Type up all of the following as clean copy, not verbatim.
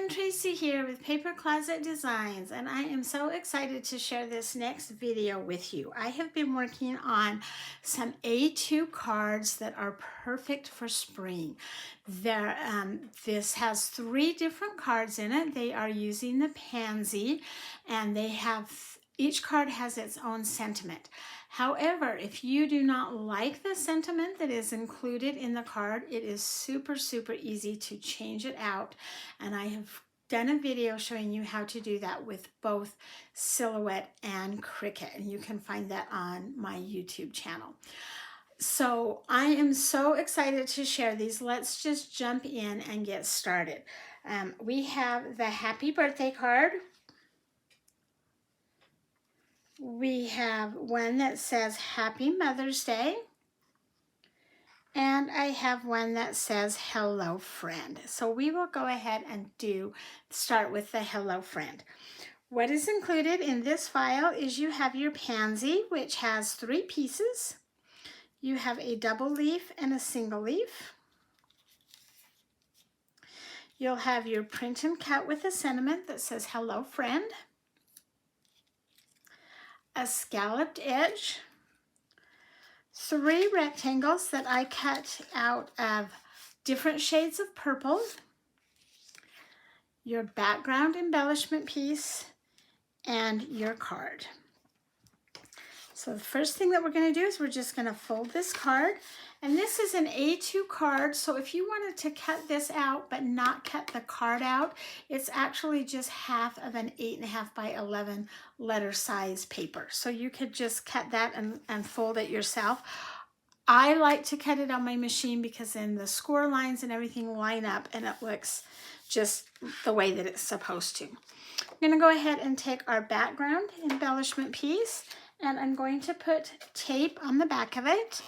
everyone, Tracy here with Paper Closet Designs, and I am so excited to share this next video with you. I have been working on some A2 cards that are perfect for spring. This has 3 different cards in it. They are using the Pansy, and each card has its own sentiment. However, if you do not like the sentiment that is included in the card, it is super easy to change it out. And I have done a video showing you how to do that with both Silhouette and Cricut. And you can find that on my YouTube channel. So I am so excited to share these. Let's just jump in and get started. We have the happy birthday card. We have one that says Happy Mother's Day, and I have one that says Hello Friend. So we will go ahead and start with the Hello Friend. What is included in this file is you have your Pansy, which has 3 pieces. You have a double leaf and a single leaf. You'll have your print and cut with a sentiment that says Hello Friend, a scalloped edge, 3 rectangles that I cut out of different shades of purple, your background embellishment piece, and your card. So the first thing that we're going to do is we're just going to fold this card. And this is an A2 card, so if you wanted to cut this out but not cut the card out, it's actually just half of an 8.5 by 11 letter size paper. So you could just cut that and fold it yourself. I like to cut it on my machine because then the score lines and everything line up and it looks just the way that it's supposed to. I'm going to go ahead and take our background embellishment piece, and I'm going to put tape on the back of it.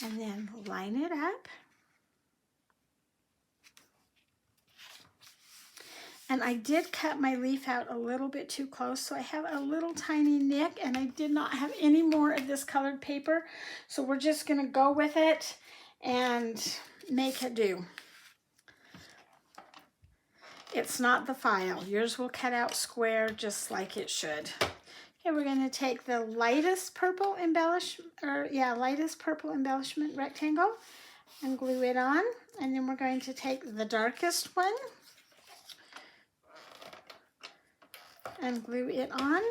And then line it up. And I did cut my leaf out a little bit too close, so I have a little tiny nick, and I did not have any more of this colored paper. So we're just gonna go with it and make it do. It's not the file. Yours will cut out square just like it should. Okay, we're going to take the lightest purple embellishment rectangle and glue it on. And then we're going to take the darkest one and glue it on.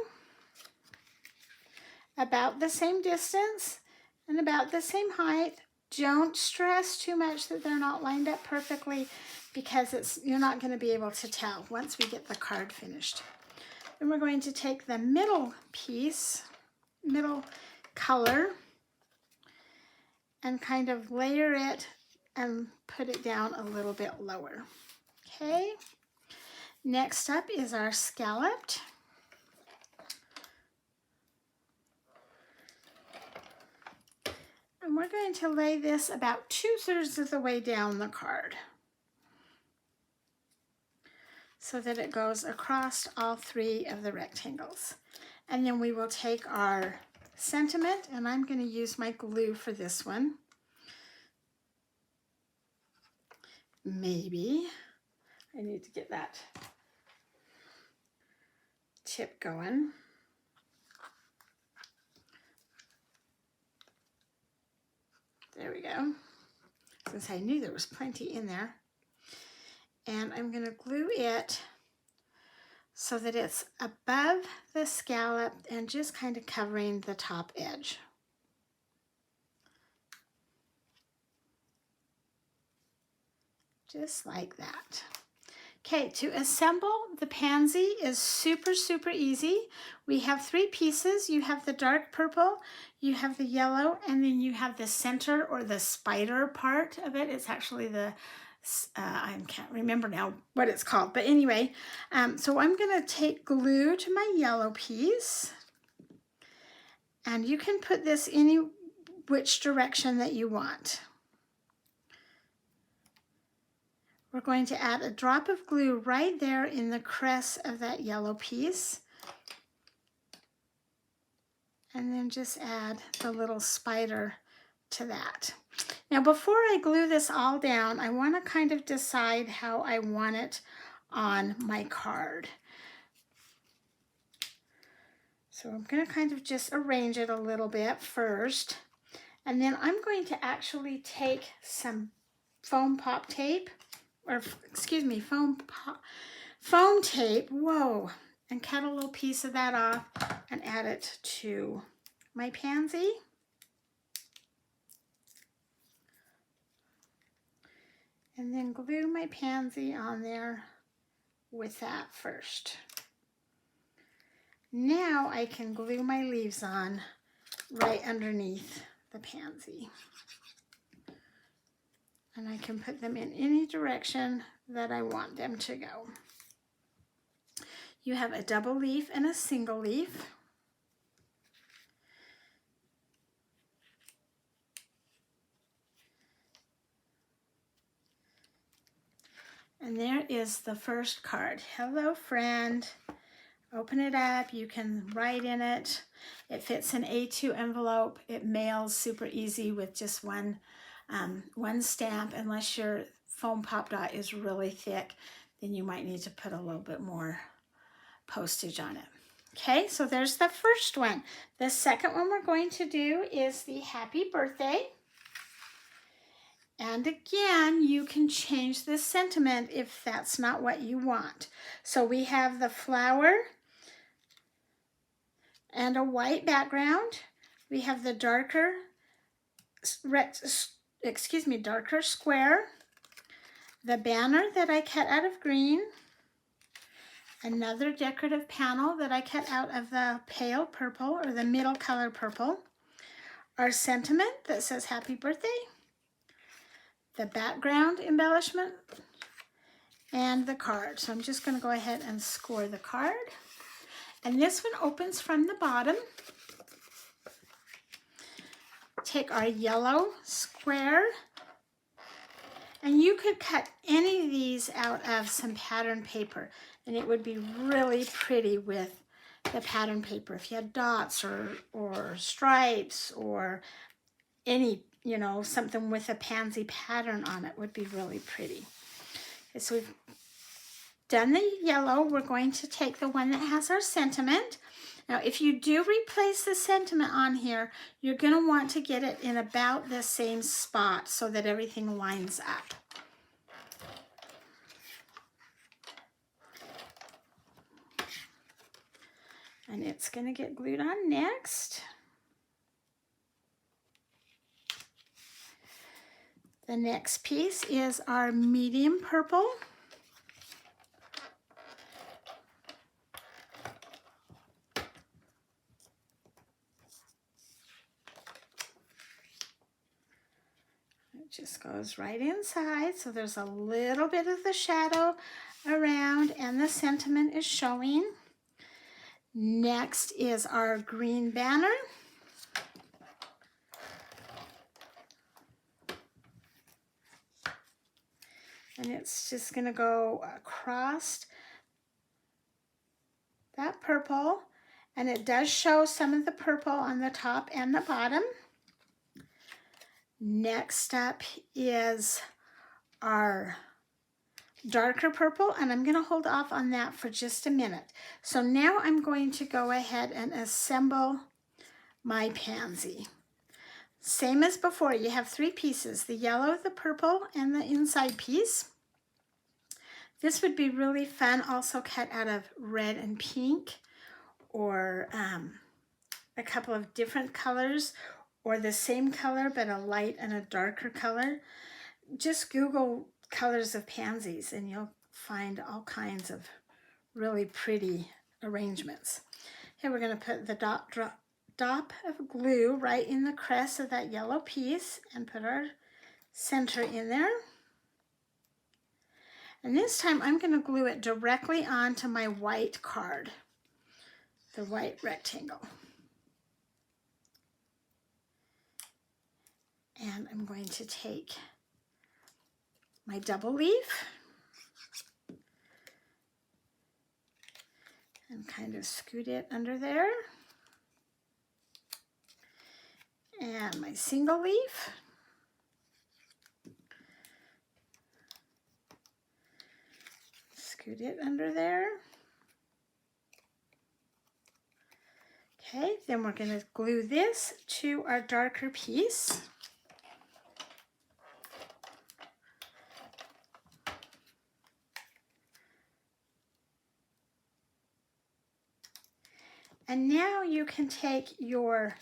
About the same distance and about the same height. Don't stress too much that they're not lined up perfectly, because you're not going to be able to tell once we get the card finished. Then we're going to take the middle piece, middle color, and kind of layer it and put it down a little bit lower. Okay. Next up is our scalloped. And we're going to lay this about 2/3 of the way down the card, so that it goes across all 3 of the rectangles. And then we will take our sentiment, and I'm going to use my glue for this one. Maybe I need to get that tip going. There we go. Since I knew there was plenty in there. And I'm going to glue it so that it's above the scallop and just kind of covering the top edge. Just like that. Okay, to assemble the Pansy is super easy. We have 3 pieces. You have the dark purple, you have the yellow, and then you have the center or the spider part of it. It's actually the I can't remember now what it's called, but anyway, so I'm going to take glue to my yellow piece, and you can put this any which direction that you want. We're going to add a drop of glue right there in the crest of that yellow piece, and then just add the little spider to that. Now before I glue this all down, I want to kind of decide how I want it on my card. So I'm going to kind of just arrange it a little bit first. And then I'm going to actually take some foam pop tape, or excuse me, foam tape, whoa, and cut a little piece of that off and add it to my pansy. And then glue my pansy on there with that first. Now I can glue my leaves on right underneath the pansy. And I can put them in any direction that I want them to go. You have a double leaf and a single leaf. And there is the first card. Hello, friend. Open it up. You can write in it. It fits an A2 envelope. It mails super easy with just one stamp. Unless your foam pop dot is really thick, then you might need to put a little bit more postage on it. Okay, so there's the first one. The second one we're going to do is the happy birthday. And again, you can change the sentiment if that's not what you want. So we have the flower and a white background. We have the darker square, the banner that I cut out of green, another decorative panel that I cut out of the pale purple or the middle color purple, our sentiment that says happy birthday, the background embellishment, and the card. So I'm just going to go ahead and score the card. And this one opens from the bottom. Take our yellow square, and you could cut any of these out of some pattern paper, and it would be really pretty with the pattern paper. If you had dots or stripes or any, you know, something with a pansy pattern on it would be really pretty. Okay, so we've done the yellow. We're going to take the one that has our sentiment. Now, if you do replace the sentiment on here, you're going to want to get it in about the same spot so that everything lines up. And it's going to get glued on next. The next piece is our medium purple. It just goes right inside, so there's a little bit of the shadow around and the sentiment is showing. Next is our green banner. And it's just going to go across that purple. And it does show some of the purple on the top and the bottom. Next up is our darker purple, and I'm going to hold off on that for just a minute. So now I'm going to go ahead and assemble my pansy. Same as before, you have three pieces, the yellow, the purple, and the inside piece. This would be really fun also cut out of red and pink, or a couple of different colors, or the same color but a light and a darker color. Just Google colors of pansies and you'll find all kinds of really pretty arrangements. Here we're going to put the dot of glue right in the crest of that yellow piece and put our center in there. And this time I'm going to glue it directly onto my white card, the white rectangle. And I'm going to take my double leaf and kind of scoot it under there. And my single leaf. Scoot it under there. Okay, then we're going to glue this to our darker piece. And now you can take your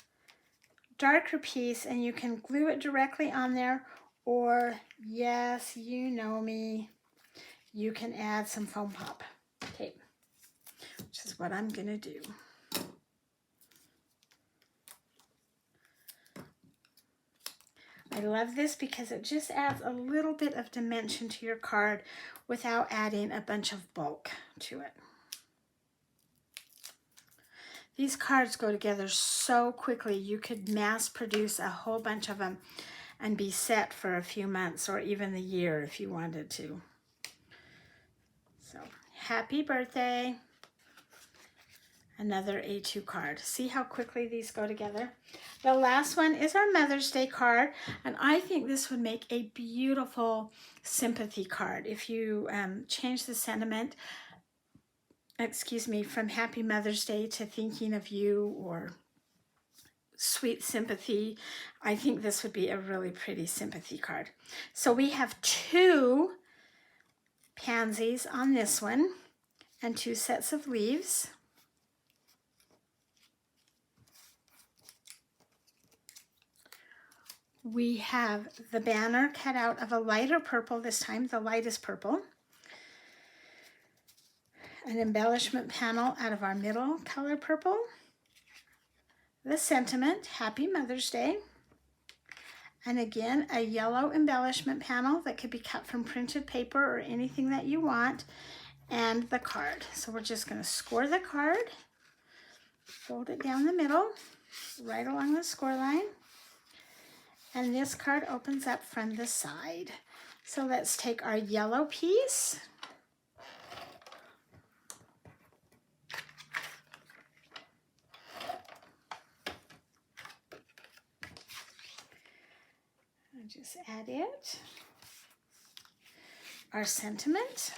darker piece and you can glue it directly on there, or yes, you know me, you can add some foam pop tape, which is what I'm going to do. I love this because it just adds a little bit of dimension to your card without adding a bunch of bulk to it. These cards go together so quickly. You could mass produce a whole bunch of them and be set for a few months or even a year if you wanted to. So, happy birthday. Another A2 card. See how quickly these go together? The last one is our Mother's Day card, and I think this would make a beautiful sympathy card. If you change the sentiment, from Happy Mother's Day to thinking of you or sweet sympathy, I think this would be a really pretty sympathy card. So we have 2 pansies on this one and 2 sets of leaves. We have the banner cut out of a lighter purple this time, the lightest purple. An embellishment panel out of our middle color purple. The sentiment, Happy Mother's Day. And again, a yellow embellishment panel that could be cut from printed paper or anything that you want. And the card. So we're just going to score the card, fold it down the middle, right along the score line. And this card opens up from the side. So let's take our yellow piece. And just add it. Our sentiment.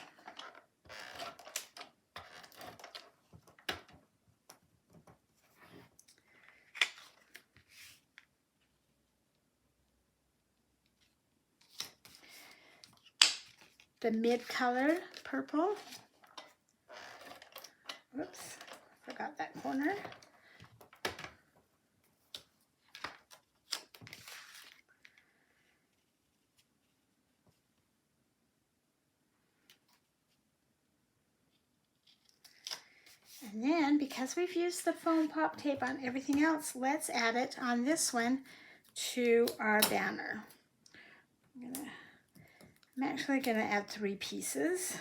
The mid-color purple. Whoops, forgot that corner. And then, because we've used the foam pop tape on everything else, let's add it on this one to our banner. I'm actually going to add 3 pieces.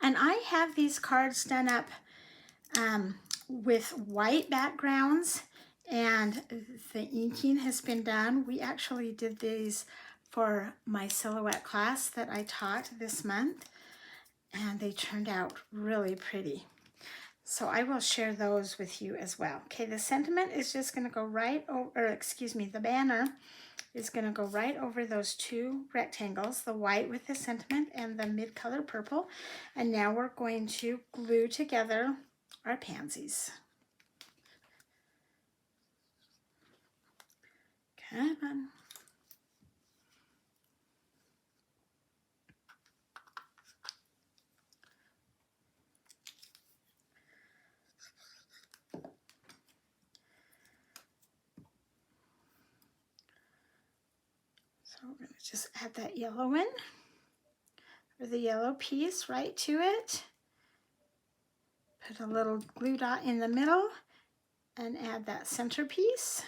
And I have these cards done up with white backgrounds, and the inking has been done. We actually did these for my silhouette class that I taught this month, and they turned out really pretty. So I will share those with you as well. Okay, the sentiment is just going to go right over, the banner is going to go right over those 2 rectangles, the white with the sentiment and the mid-color purple. And now we're going to glue together our pansies. Come on. So we're going to just add that yellow one, or the yellow piece right to it. Put a little glue dot in the middle and add that center piece.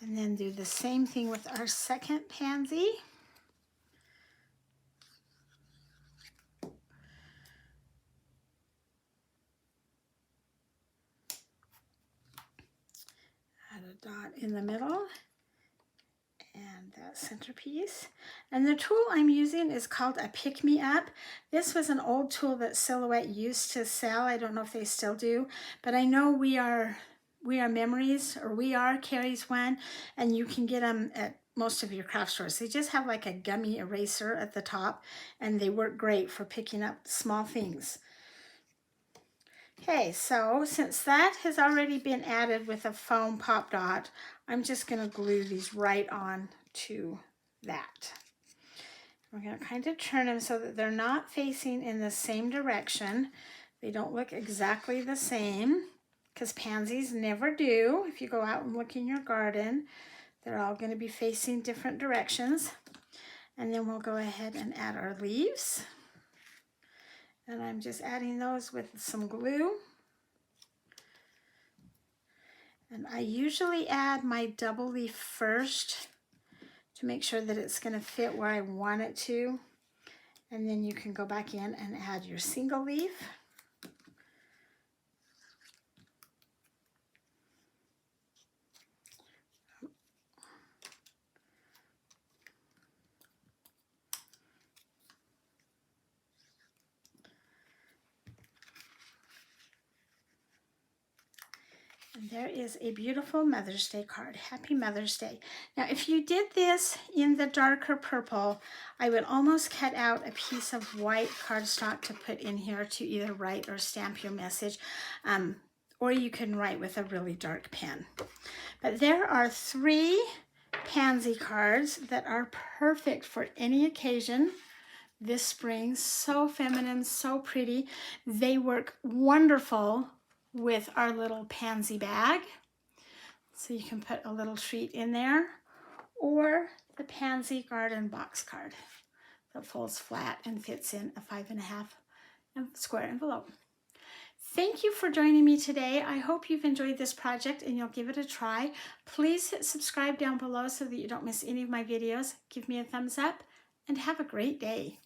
And then do the same thing with our second pansy. Add a dot in the middle and that that centerpiece. And the tool I'm using is called a Pick Me Up. This was an old tool that Silhouette used to sell. I don't know if they still do, but I know We Are Memories, or We Are carries one, and you can get them at most of your craft stores. They just have like a gummy eraser at the top, and they work great for picking up small things. Okay, so since that has already been added with a foam pop dot, I'm just going to glue these right on to that. We're going to kind of turn them so that they're not facing in the same direction. They don't look exactly the same, because pansies never do. If you go out and look in your garden, they're all going to be facing different directions. And then we'll go ahead and add our leaves. And I'm just adding those with some glue. And I usually add my double leaf first to make sure that it's going to fit where I want it to. And then you can go back in and add your single leaf. And there is a beautiful Mother's Day card. Happy Mother's Day. Now, if you did this in the darker purple, I would almost cut out a piece of white cardstock to put in here to either write or stamp your message, or you can write with a really dark pen. But there are 3 pansy cards that are perfect for any occasion this spring. So feminine, so pretty. They work wonderful with our little pansy bag, so you can put a little treat in there, or the pansy garden box card that folds flat and fits in a 5.5 square envelope. Thank you for joining me today. I hope you've enjoyed this project and you'll give it a try. Please hit subscribe down below so that you don't miss any of my videos. Give me a thumbs up and have a great day.